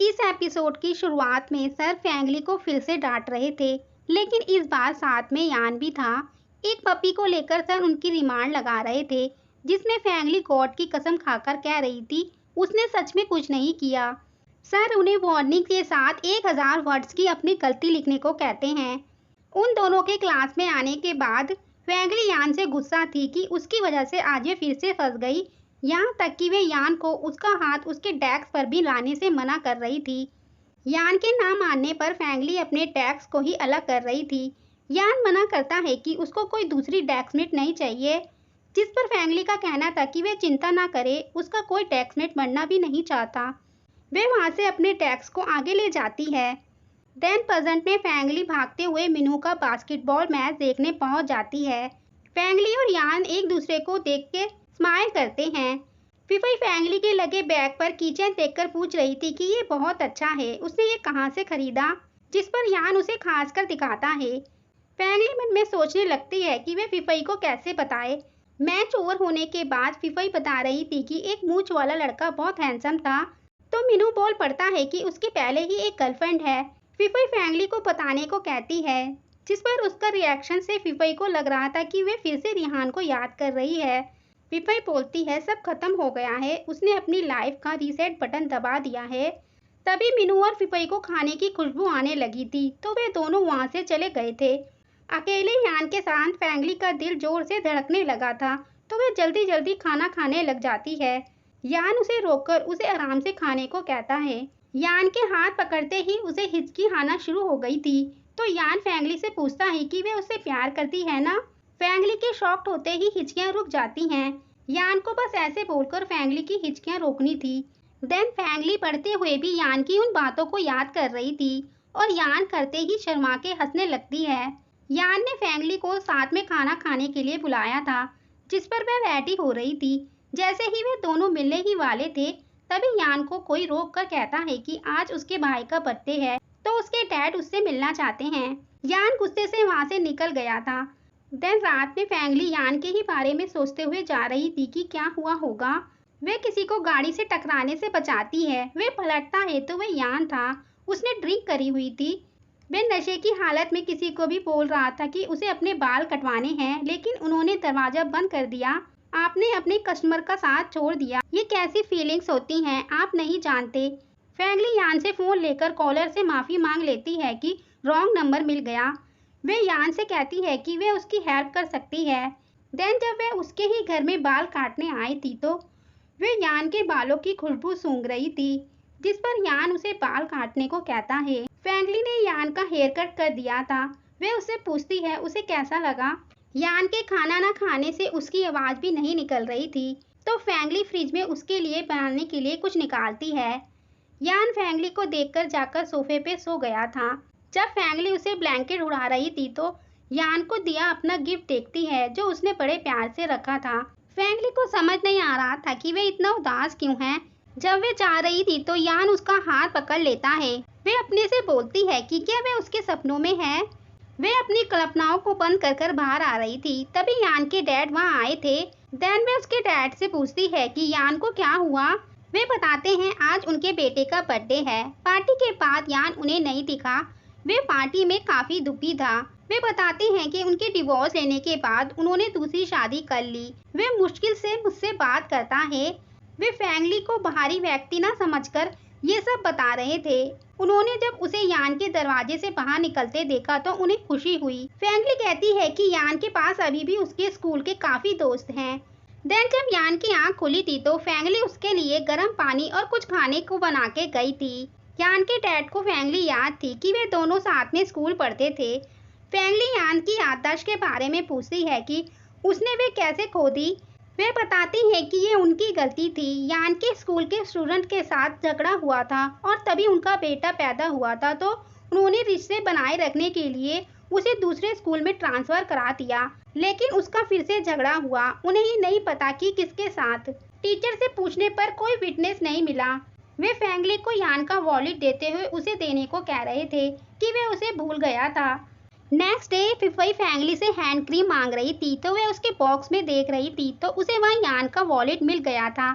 इस एपिसोड की शुरुआत में सर फैंगली को फिर से डांट रहे थे, लेकिन इस बार साथ में यान भी था। एक पपी को लेकर सर उनकी रिमांड लगा रहे थे, जिसमें फैंगली गॉड की कसम खाकर कह रही थी उसने सच में कुछ नहीं किया। सर उन्हें वार्निंग के साथ 1000 वर्ड्स की अपनी गलती लिखने को कहते हैं। उन दोनों के क्लास में आने के बाद फैंगली यान से गुस्सा थी कि उसकी वजह से आज ये फिर से फंस गई, यहाँ तक कि वे यान को उसका हाथ उसके डेस्क पर भी लाने से मना कर रही थी। यान के ना मानने पर फैंगली अपने डेस्क को ही अलग कर रही थी। यान मना करता है कि उसको कोई दूसरी डेस्कमेट नहीं चाहिए, जिस पर फैंगली का कहना था कि वे चिंता ना करे, उसका कोई डेस्कमेट बनना भी नहीं चाहता। वे वहाँ से अपने डेस्क को आगे ले जाती है। देन प्रेजेंट में फैंगली भागते हुए मिनू का बास्केटबॉल मैच देखने पहुँच जाती है। फैंगली और यान एक दूसरे को देख के स्माइल करते हैं। फिफई फैंगली के लगे बैग पर कीचेन देखकर पूछ रही थी कि ये बहुत अच्छा है, उसने ये कहाँ से खरीदा, जिस पर यान उसे खास कर दिखाता है। फैंगली मन में सोचने लगती है कि वे फिफई को कैसे बताए। मैच ओवर होने के बाद फिफई बता रही थी कि एक मूंछ वाला लड़का बहुत हैंडसम था, तो मिनू बोल पड़ता है कि उसके पहले ही एक गर्लफ्रेंड है। फिफई फैंगली को बताने को कहती है, जिस पर उसका रिएक्शन से फिफई को लग रहा था कि वे फिर से रिहान को याद कर रही है। फिफई बोलती है सब खत्म हो गया है, उसने अपनी लाइफ का रीसेट बटन दबा दिया है। तभी मिनू और फिफई को खाने की खुशबू आने लगी थी, तो वे दोनों वहाँ से चले गए थे। अकेले यान के साथ फैंगली का दिल जोर से धड़कने लगा था, तो वे जल्दी जल्दी खाना खाने लग जाती है। यान उसे रोककर उसे आराम से खाने को कहता है। यान के हाथ पकड़ते ही उसे हिचकी आना शुरू हो गई थी, तो यान फैंगली से पूछता है कि वे उससे प्यार करती है ना। फैंगली के शॉक्ड होते ही हिचकियां रुक जाती हैं। यान को बस ऐसे बोलकर फैंगली की हिचकियां रोकनी थी। देन फैंगली पढ़ते हुए भी यान की उन बातों को याद कर रही थी, और यान करते ही शर्मा के हंसने लगती है। यान ने फैंगली को साथ में खाना खाने के लिए बुलाया था, जिस पर वह रेडी हो रही थी। जैसे ही वे दोनों मिलने ही वाले थे, तभी यान को कोई रोक कर कहता है कि आज उसके भाई का बर्थडे है, तो उसके डैड उससे मिलना चाहते हैं। यान गुस्से से वहाँ से निकल गया था। देन रात में फैंगली यान के ही बारे में सोचते हुए जा रही थी कि क्या हुआ होगा। वे किसी को गाड़ी से टकराने से बचाती है। वे पलटता है तो वह यान था, उसने ड्रिंक करी हुई थी। वे नशे की हालत में किसी को भी बोल रहा था कि उसे अपने बाल कटवाने हैं, लेकिन उन्होंने दरवाजा बंद कर दिया। आपने अपने कस्टमर का साथ छोड़ दिया, ये कैसी फीलिंग्स होती हैं आप नहीं जानते। फैंगली यान से फोन लेकर कॉलर से माफी मांग लेती है कि रॉन्ग नंबर मिल गया। वे यान से कहती है कि वे उसकी हेल्प कर सकती है। देन जब वे उसके ही घर में बाल काटने आई थी, तो वे यान के बालों की खुशबू सूंघ रही थी, जिस पर यान उसे बाल काटने को कहता है। फैंगली ने यान का हेयर कट कर दिया था। वे उससे पूछती है उसे कैसा लगा। यान के खाना न खाने से उसकी आवाज भी नहीं निकल रही थी, तो फैंगली फ्रिज में उसके लिए बनाने के लिए कुछ निकालती है। यान फैंगली को देखकर जाकर सोफे पे सो गया था। जब फैंगली उसे ब्लैंकेट उड़ा रही थी, तो यान को दिया अपना गिफ्ट देखती है, जो उसने बड़े प्यार से रखा था। फैंगली को समझ नहीं आ रहा था कि वे इतना उदास क्यों हैं। जब वे जा रही थी तो यान उसका हाथ पकड़ लेता है। वे अपने से बोलती है कि क्या वे उसके सपनों में है। वे अपनी कल्पनाओं को बंद कर कर बाहर आ रही थी, तभी यान के डैड वहाँ आए थे। देन वे उसके डैड से पूछती है कि यान को क्या हुआ। वे बताते हैं आज उनके बेटे का बर्थडे है। पार्टी के बाद यान उन्हें नहीं दिखा। वे पार्टी में काफी दुखी था। वे बताते हैं कि उनके डिवोर्स लेने के बाद उन्होंने दूसरी शादी कर ली। वे मुश्किल से मुझसे बात करता है। वे फैंगली को बाहरी व्यक्ति न समझकर ये सब बता रहे थे। उन्होंने जब उसे यान के दरवाजे से बाहर निकलते देखा तो उन्हें खुशी हुई। फैंगली कहती है कि यान के पास अभी भी उसके स्कूल के काफी दोस्त हैं। देन जब यान की आंख खुली थी तो फैंगली उसके लिए गर्म पानी और कुछ खाने को बना के गई थी। यान के डैड को फैंगली याद थी कि वे दोनों साथ में स्कूल पढ़ते थे। फैंगली यान की याददाश्त के बारे में पूछती है कि उसने वे कैसे खो दी। वे बताती है कि ये उनकी गलती थी। यान के स्कूल के स्टूडेंट के साथ झगड़ा हुआ था और तभी उनका बेटा पैदा हुआ था, तो उन्होंने रिश्ते बनाए रखने के लिए उसे दूसरे स्कूल में ट्रांसफर करा दिया, लेकिन उसका फिर से झगड़ा हुआ। उन्हें ही नहीं पता कि किसके साथ। टीचर से पूछने पर कोई विटनेस नहीं मिला। वे फैंगली को यान का वॉलेट देते हुए उसे देने को कह रहे थे कि वे उसे भूल गया था। नेक्स्ट डे फिफई फैंगली से हैंड क्रीम मांग रही थी, तो वे उसके बॉक्स में देख रही थी, तो उसे वह यान का वॉलेट मिल गया था।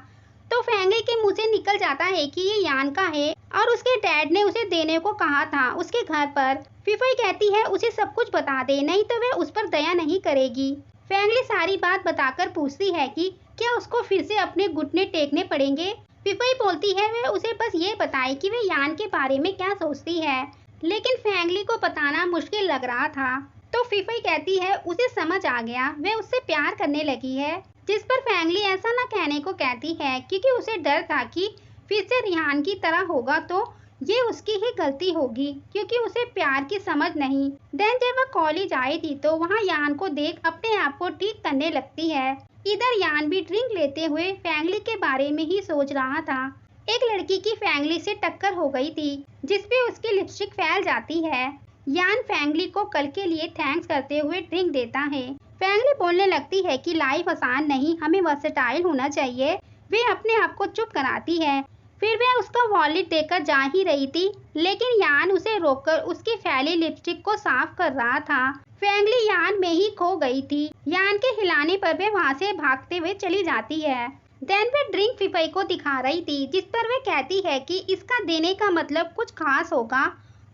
तो फैंगली के मुंह से निकल जाता है कि ये यान का है और उसके डैड ने उसे देने को कहा था उसके घर पर। फिफई कहती है उसे सब कुछ बता दे, नहीं तो वह उस पर दया नहीं करेगी। फैंगली सारी बात बताकर पूछती है कि क्या उसको फिर से अपने घुटने टेकने पड़ेंगे। फिफई बोलती है वह उसे बस ये बताए कि वह यान के बारे में क्या सोचती है, लेकिन फैंगली को बताना मुश्किल लग रहा था। तो फिफई कहती है उसे समझ आ गया, वह उससे प्यार करने लगी है। जिस पर फैंगली ऐसा न कहने को कहती है क्योंकि उसे डर था कि फिर से रिहान की तरह होगा तो ये उसकी ही गलती होगी क्योंकि उसे प्यार की समझ नहीं। देन जब वह कॉलेज आई थी तो वहाँ यान को देख अपने आप को ठीक करने लगती है। इधर यान भी ड्रिंक लेते हुए फैंगली के बारे में ही सोच रहा था। एक लड़की की फैंगली से टक्कर हो गई थी जिसपे उसकी लिपस्टिक फैल जाती है। यान फैंगली को कल के लिए थैंक्स करते हुए ड्रिंक देता है। फैंगली बोलने लगती है कि लाइफ आसान नहीं, हमें वर्सेटाइल होना चाहिए। वे अपने आप को चुप कराती है। फिर वह उसका वॉलेट देकर जा ही रही थी, लेकिन यान उसे रोककर उसकी फैली लिपस्टिक को साफ कर रहा था। फैंगली यान में ही खो गई थी। यान के हिलाने पर वह वहाँ से भागते हुए चली जाती है। देन वह ड्रिंक फिफई को दिखा रही थी जिस पर वह कहती है कि इसका देने का मतलब कुछ खास होगा।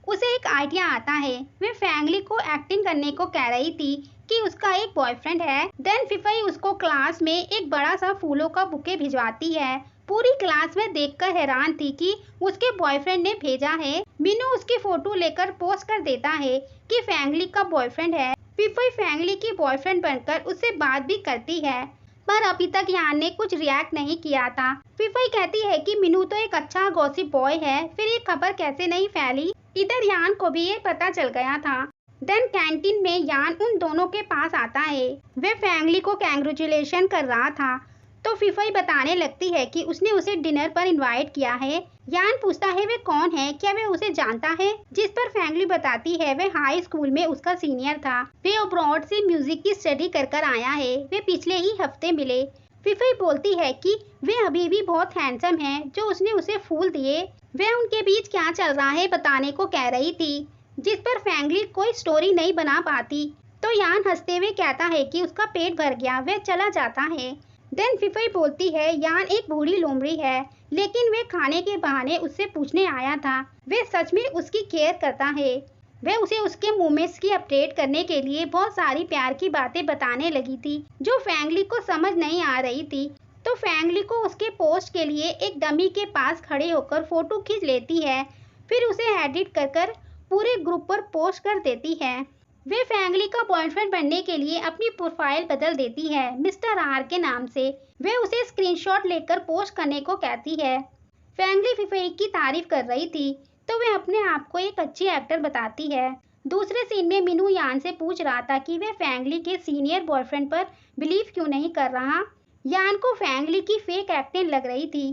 उसे एक आइडिया आता है। वह फैंगली को एक्टिंग करने को कह रही थी कि उसका एक बॉयफ्रेंड है। देन फिफई उसको क्लास में एक बड़ा सा फूलों का बुके भिजवाती है। पूरी क्लास में देखकर हैरान थी कि उसके बॉयफ्रेंड ने भेजा है। मीनू उसकी फोटो लेकर पोस्ट कर देता है कि फैंगली का बॉयफ्रेंड है। फिफई फैंगली की बॉयफ्रेंड बनकर उससे बात भी करती है, पर अभी तक यान ने कुछ रिएक्ट नहीं किया था। फिफई कहती है कि मीनू तो एक अच्छा गॉसिप बॉय है, फिर ये खबर कैसे नहीं फैली। इधर यान को भी ये पता चल गया था। देन कैंटीन में यान उन दोनों के पास आता है। वे फैंगली को कांग्रेचुलेशन कर रहा था तो फिफई बताने लगती है कि उसने उसे डिनर पर इनवाइट किया है। यान पूछता है वे कौन है, क्या वे उसे जानता है, जिस पर फैंगली बताती है वे हाई स्कूल में उसका सीनियर था। वे अब्रॉड से म्यूजिक की स्टडी कर आया है, वे पिछले ही हफ्ते मिले। फिफई बोलती है कि वे अभी भी बहुत हैंडसम हैं जो उसने उसे फूल दिए। वे उनके बीच क्या चल रहा है बताने को कह रही थी, जिस पर फैंगली कोई स्टोरी नहीं बना पाती। तो यान हंसते हुए कहता है कि उसका पेट भर गया, वह चला जाता है। देन फिफई बोलती है यान एक बूढ़ी लोमड़ी है, लेकिन वे खाने के बहाने उससे पूछने आया था। वे सच में उसकी केयर करता है। वह उसे उसके मूवमेंट्स की अपडेट करने के लिए बहुत सारी प्यार की बातें बताने लगी थी जो फैंगली को समझ नहीं आ रही थी। तो फैंगली को उसके पोस्ट के लिए एक डमी के पास खड़े होकर फोटो खींच लेती है, फिर उसे एडिट कर पूरे ग्रुप पर पोस्ट कर देती है। वे फैंगली का बॉयफ्रेंड बनने के लिए अपनी प्रोफाइल बदल देती है मिस्टर आर के नाम से। वे उसे स्क्रीनशॉट लेकर पोस्ट करने को कहती है। फैंगली फिफई की तारीफ कर रही थी तो वे अपने आप को एक अच्छी एक्टर बताती है। दूसरे सीन में मीनू यान से पूछ रहा था कि वे फैंगली के सीनियर बॉयफ्रेंड पर बिलीव क्यों नहीं कर रहा। यान को फैंगली की फेक एक्टिंग लग रही थी।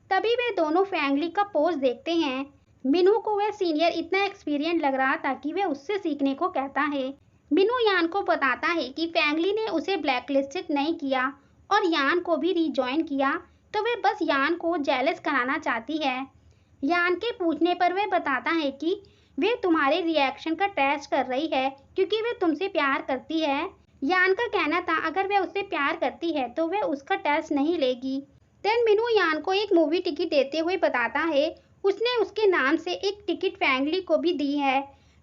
तभी वे दोनों फैंगली का पोस्ट देखते हैं। मीनू को वह सीनियर इतना एक्सपीरियंस लग रहा था कि वह उससे सीखने को कहता है। मीनू यान को बताता है कि फैंगली ने उसे ब्लैकलिस्टेड नहीं किया और यान को भी रिजॉइन किया, तो वे बस यान को जेलस कराना चाहती है। यान के पूछने पर वह बताता है कि वे तुम्हारे रिएक्शन का टेस्ट कर रही है क्योंकि वे तुमसे प्यार करती है। यान का कहना था अगर वह उससे प्यार करती है तो वह उसका टेस्ट नहीं लेगी। देन मीनू यान को एक मूवी टिकट देते हुए बताता है उसने उसके नाम से एक टिकट फैंगली को भी दी है,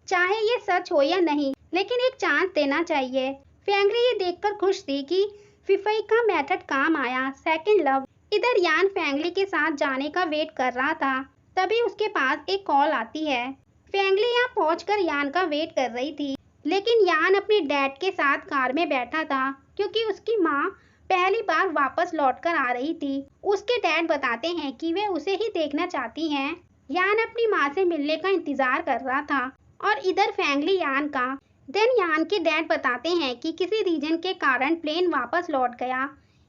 चाहे ये सच हो या नहीं, लेकिन एक चांस देना चाहिए। फैंगली ये देखकर खुश थी कि फिफई का मेथड काम आया, सेकंड लव। इधर यान फैंगली के साथ जाने का वेट कर रहा था, तभी उसके पास एक कॉल आती है। फैंगली यहाँ पहुंचकर यान का वेट कर रही थी, लेकिन यान अपने डैड के साथ कार में बैठा था क्योंकि उसकी माँ पहली बार वापस लौटकर आ रही थी। उसके डैड बताते हैं कि वे उसे ही देखना चाहती हैं। यान अपनी माँ से मिलने का इंतजार कर रहा था और इधर फैंगली यान का। देन यान के डैड बताते हैं कि किसी रीजन के कारण प्लेन वापस लौट गया।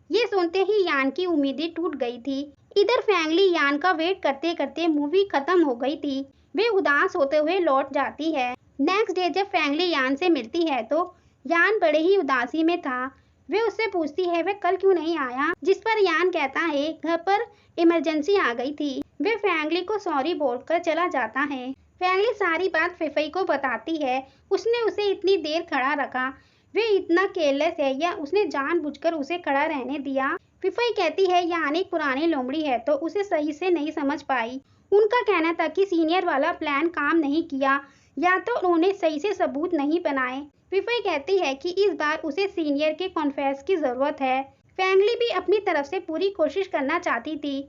ये सुनते ही यान की उम्मीदें टूट गई थी। इधर फैंगली यान का वेट करते करते मूवी खत्म हो गई थी। वे उदास होते हुए लौट जाती है। नेक्स्ट डे जब फैंगली यान से मिलती है तो यान बड़े ही उदासी में था। वे उससे पूछती है वह कल क्यों नहीं आया, जिस पर यान कहता है घर पर इमरजेंसी आ गई थी। वे फैंगली को सॉरी बोलकर चला जाता है। फैंगली सारी बात फिफई को बताती है। उसने उसे इतनी देर खड़ा रखा, वे इतना केयरलेस है या उसने जानबूझकर उसे खड़ा रहने दिया, फिफई कहती है यान एक पुरानी लोमड़ी है तो उसे सही से नहीं समझ पाई। उनका कहना था कि सीनियर वाला प्लान काम नहीं किया या तो उन्होंने सही से सबूत नहीं बनाए। फिफई कहती है कि इस बार उसे सीनियर के कॉन्फेस की जरूरत है। फैंगली भी अपनी तरफ से पूरी कोशिश करना चाहती थी।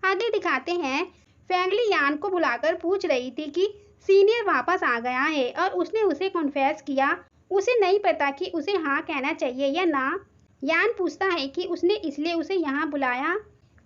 आगे दिखाते हैं, फैंगली यान को बुलाकर पूछ रही थी कि सीनियर वापस आ गया है और उसने उसे कॉन्फेस किया। उसे नहीं पता कि उसे हाँ कहना चाहिए या ना। यान पूछता है कि उसने इसलिए उसे यहाँ बुलाया।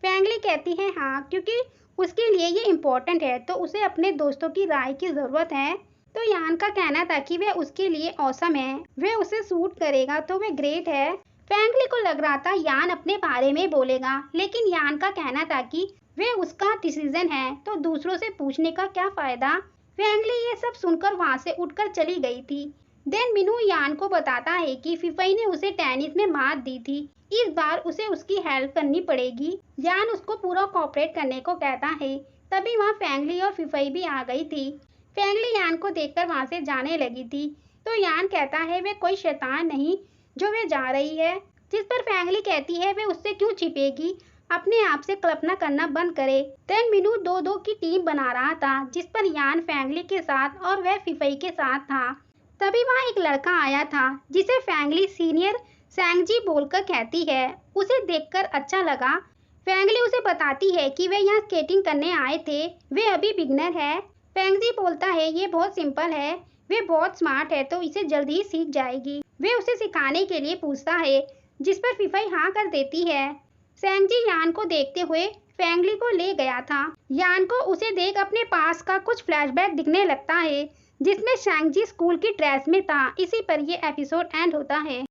फैंगली कहती है हाँ, क्योंकि उसके लिए ये इम्पोर्टेंट है तो उसे अपने दोस्तों की राय की ज़रूरत है। तो यान का कहना था कि वह उसके लिए औसम है, वह उसे सूट करेगा तो वह ग्रेट है। फैंगली को लग रहा था यान अपने बारे में बोलेगा, लेकिन यान का कहना था कि वह उसका डिसीजन है तो दूसरों से पूछने का क्या फ़ायदा। फैंगली ये सब सुनकर वहाँ से उठकर चली गई थी। देन मीनू यान को बताता है कि फिफई ने उसे टेनिस में मात दी थी, इस बार उसे उसकी हेल्प करनी पड़ेगी। यान उसको पूरा कोऑपरेट करने को कहता है। तभी वहाँ फैंगली और फिफई भी आ गई थी। फैंगली यान को देखकर वहाँ से जाने लगी थी तो यान कहता है वह कोई शैतान नहीं जो वह जा रही है, जिस पर फैंगली कहती है वह उससे क्यों छिपेगी, अपने आप से कल्पना करना बंद करे। देन मीनू 2-2 की टीम बना रहा था जिस पर यान फैंगली के साथ और वह फिफई के साथ था। तभी वहाँ एक लड़का आया था जिसे फैंगली सीनियर सैंगजी बोलकर कहती है। उसे देखकर अच्छा लगा। फैंगली उसे बताती है कि वे यहाँ स्केटिंग करने आए थे, वे अभी बिगनर है। फैंगजी बोलता है ये बहुत सिंपल है, वे बहुत स्मार्ट है तो इसे जल्दी ही सीख जाएगी। वे उसे सिखाने के लिए पूछता है जिस पर फिफई हाँ कर देती है। सैंगजी यान को देखते हुए फैंगली को ले गया था। यान को उसे देख अपने पास का कुछ फ्लैशबैक दिखने लगता है जिसमें सैंगजी स्कूल की ड्रेस में था। इसी पर ये एपिसोड एंड होता है।